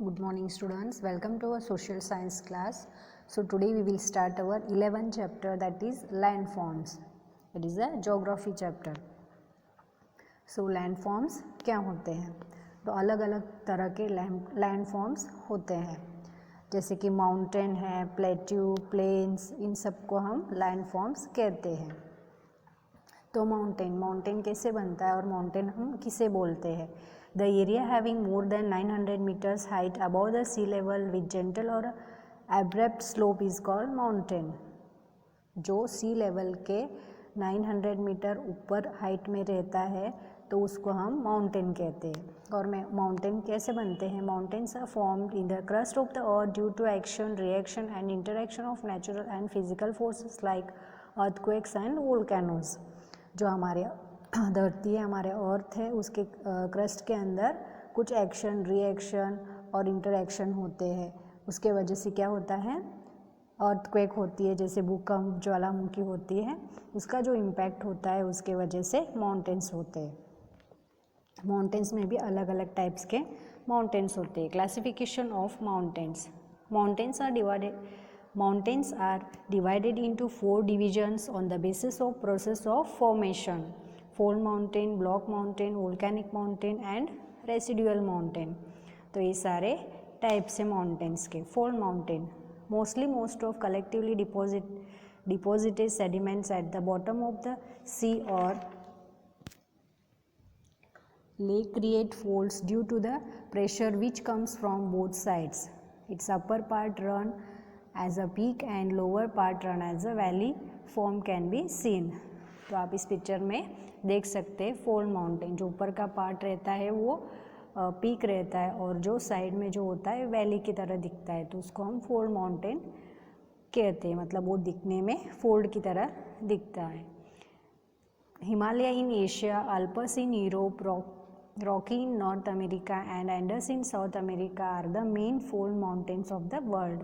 Good morning students, welcome to our social science class. So today we will start our 11th chapter, that is landforms. It is a geography chapter. So landforms क्या होते हैं? तो अलग अलग तरह के landforms होते हैं, जैसे कि माउंटेन है, प्लेट्यू, प्लेन्स, इन सबको हम landforms कहते हैं. तो माउंटेन कैसे बनता है और माउंटेन हम किसे बोलते हैं? The area having more than 900 meters height above the sea level with gentle or abrupt slope is called mountain. जो सी लेवल के 900 मीटर ऊपर हाइट में रहता है तो उसको हम माउंटेन कहते हैं. और माउंटेन कैसे बनते हैं? Mountains are formed in the crust of the earth due to action, reaction and interaction of natural and physical forces like earthquakes and volcanoes. जो हमारे धरती है, हमारे अर्थ है, उसके क्रस्ट के अंदर कुछ एक्शन, रिएक्शन और इंटरेक्शन होते हैं. उसके वजह से क्या होता है? अर्थक्वेक होती है, जैसे भूकंप, ज्वालामुखी होती है, उसका जो इम्पैक्ट होता है उसके वजह से माउंटेन्स होते हैं. माउंटेन्स में भी अलग अलग टाइप्स के माउंटेन्स होते हैं. Classification of mountains. Mountains are divided into 4 divisions on the basis of process of formation: fold mountain, block mountain, volcanic mountain and residual mountain. तो ये सारे टाइप्स है माउंटेन्स के. Fold mountain most of collectively deposited sediments at the bottom of the sea or lake create folds due to the pressure which comes from both sides. Its upper part run as a peak and lower part run as a valley form can be seen. तो आप इस picture में देख सकते हैं fold mountain. जो ऊपर का पार्ट रहता है वो पीक रहता है और जो साइड में जो होता है वैली की तरह दिखता है, तो उसको हम फोल्ड माउंटेन कहते हैं. मतलब वो दिखने में फोल्ड की तरह दिखता है. Himalaya in Asia, Alps in Europe, Rocky in North America and Andes in South America are the main fold mountains of the world.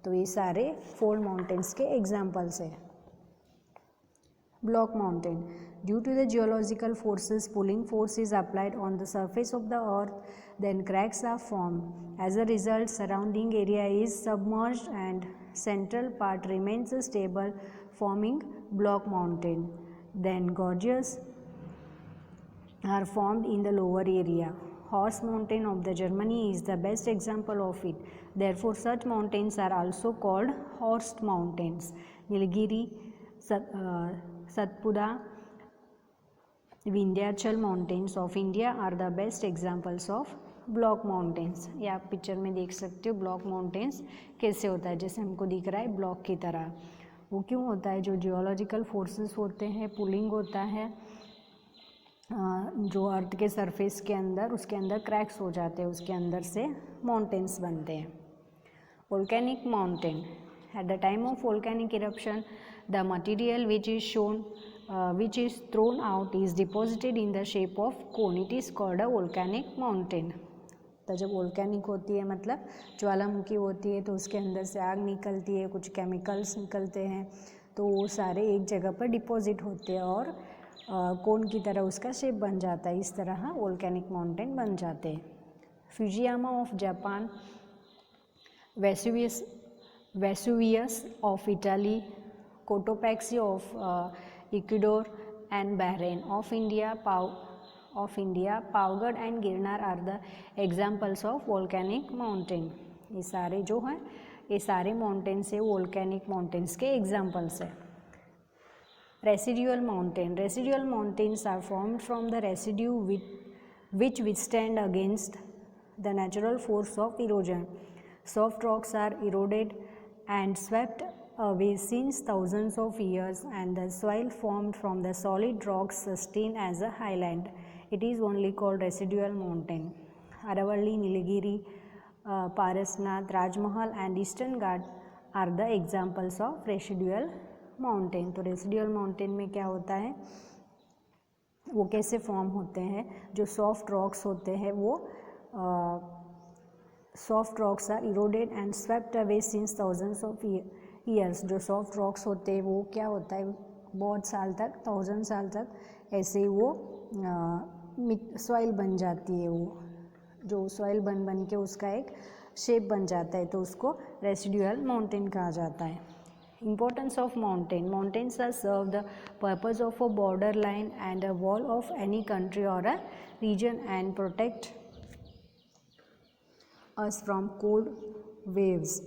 तो ये सारे फोल्ड माउंटेन्स के एग्जाम्पल्स हैं. Block mountain. Due to the geological forces, pulling force is applied on the surface of the earth, then cracks are formed. As a result, surrounding area is submerged and central part remains stable, forming block mountain. Then gorges are formed in the lower area. Horse Mountain of the Germany is the best example of it. Therefore, such mountains are also called horsed mountains. Nilgiri, Satpura, Vindhyachal mountains of India are the best examples of block mountains. ये आप picture में देख सकते हो block mountains कैसे होता है, जैसे हमको दिख रहा है ब्लॉक की तरह. वो क्यों होता है? जो जियोलॉजिकल फोर्सेस होते हैं, पुलिंग होता है जो अर्थ के सरफेस के अंदर, उसके अंदर क्रैक्स हो जाते हैं, उसके अंदर से माउंटेन्स बनते हैं. Volcanic mountain. At the time of volcanic eruption, the material which is thrown out is deposited in the shape of cone. It is called a volcanic mountain. तो जब वोल्केनिक होती है मतलब ज्वालामुखी होती है तो उसके अंदर से आग निकलती है, कुछ केमिकल्स निकलते हैं, तो वो सारे एक जगह पर डिपॉजिट होते हैं और कोन की तरह उसका शेप बन जाता है. इस तरह वोल्केनिक माउंटेन बन जाते हैं. Fujiyama of Japan, Vesuvius of Italy, Cotopaxi of Ecuador and Barren of India, Pavagadh and Girnar are the examples of volcanic mountain. ये सारे जो हैं ये सारे माउंटेन्स है वोल्केनिक माउंटेन्स के एग्जाम्पल्स है. Residual mountain. Residual mountains are formed from the residue which withstand against the natural force of erosion. Soft rocks are eroded and swept away since thousands of years, and the soil formed from the solid rocks sustained as a highland. It is only called residual mountain. Aravalli, Nilgiri, Parasnath, Rajmahal and Eastern Ghats are the examples of residual mountain. तो residual mountain में क्या होता है, वो कैसे form होते हैं? जो सॉफ्ट रॉक्स होते हैं वो soft rocks are eroded and swept away since thousands of years. जो सॉफ्ट रॉक्स होते हैं वो क्या होता है, बहुत साल तक, 1000 साल तक ऐसे ही वो सॉइल बन जाती है, वो जो सॉइल बन बन के उसका एक शेप बन जाता है, तो उसको रेसिडुअल माउंटेन कहा जाता है. Importance of mountain. Mountains are serve the purpose of a borderline and a wall of any country or a region and protect us from cold waves.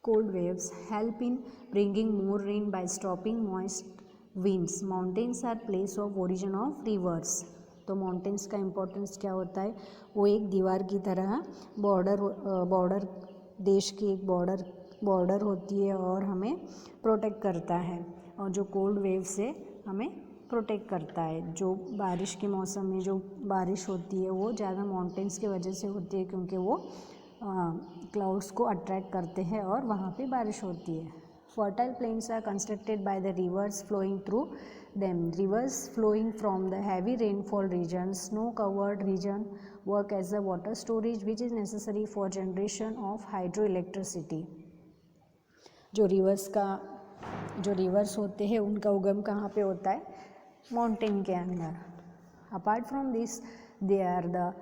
Cold waves help in bringing more rain by stopping moist winds. Mountains are place of origin of rivers. तो mountains का importance क्या होता है, वो एक दीवार की तरह बॉर्डर देश की एक बॉर्डर होती है और हमें प्रोटेक्ट करता है, और जो कोल्ड वेव से हमें प्रोटेक्ट करता है. जो बारिश के मौसम में जो बारिश होती है वो ज़्यादा माउंटेन्स की वजह से होती है, क्योंकि वो क्लाउड्स को अट्रैक्ट करते हैं और वहाँ पे बारिश होती है. Fertile plains are constructed by the rivers flowing through them. Rivers flowing from the heavy rainfall region, snow covered region work as a water storage which is necessary for generation of hydroelectricity. जो reverse होते हैं उनका उगम कहाँ पे होता है, mountain के अंदर. Apart from this they are the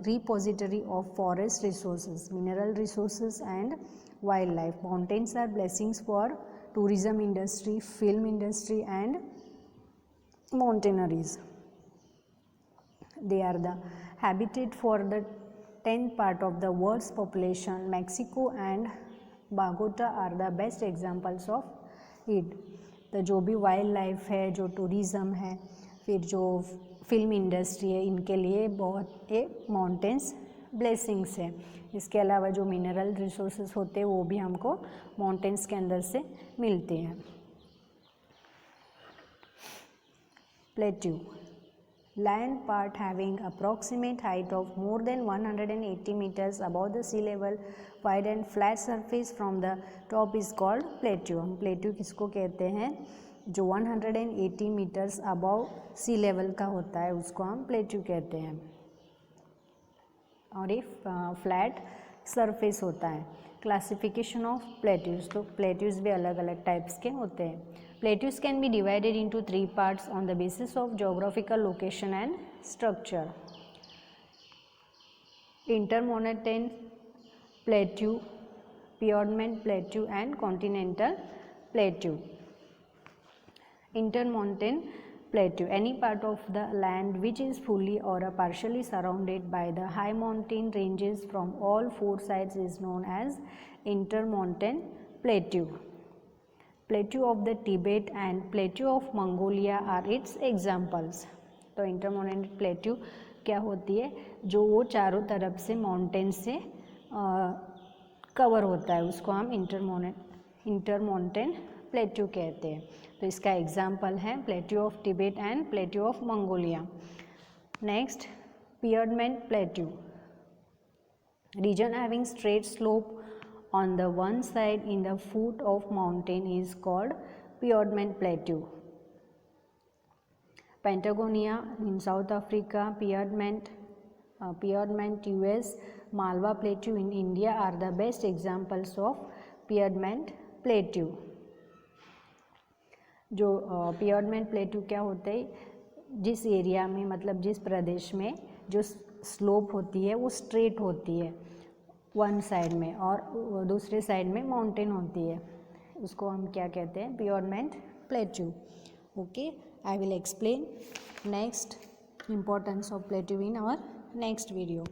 repository of forest resources, mineral resources and wildlife. Mountains are blessings for tourism industry, film industry and mountaineers. They are the habitat for the 10th part of the world's population. Mexico and Bogota are the best examples of it. तो जो भी wild life है, जो tourism है, फिर जो film industry है, इनके लिए बहुत एक माउंटेन्स ब्लेसिंग्स है. इसके अलावा जो मिनरल रिसोर्सेज होते हैं वो भी हमको माउंटेन्स के अंदर से मिलते हैं. Plateau, land part having approximate height of more than 180 meters above the sea level, wide and flat surface from the top is called plateau. हम plateau किसको कहते हैं, जो 180 मीटर्स अबव सी लेवल का होता है उसको हम प्लेट्यू कहते हैं, और ये फ्लैट सरफेस होता है. क्लासिफिकेशन ऑफ प्लेट्यूज, तो प्लेट्यूज भी अलग अलग टाइप्स के होते हैं. Plateaus can be divided into 3 parts on the basis of geographical location and structure. Intermontane plateau, Piedmont plateau and continental plateau. Intermontane plateau, any part of the land which is fully or partially surrounded by the high mountain ranges from all 4 sides is known as intermontane plateau. Plateau of the Tibet and Plateau of Mongolia are its examples. तो इंटरमोंटेन plateau क्या होती है, जो वो चारों तरफ से mountain से कवर होता है, उसको हम इंटरमोंटेन प्लेट्यू कहते हैं. तो इसका एग्जाम्पल है plateau of Tibet and plateau of Mongolia. Next, piedmont plateau, region having straight slope on the one side in the foot of mountain is called Piedmont Plateau. Patagonia in South Africa, Piedmont US, Malwa Plateau in India are the best examples of Piedmont Plateau. जो Piedmont Plateau क्या होता है, जिस area में मतलब जिस प्रदेश में जो स्लोप होती है वो स्ट्रेट होती है वन साइड में और दूसरे साइड में माउंटेन होती है, उसको हम क्या कहते हैं, piedmont plateau. Okay, I will explain next importance of plateau in our next video.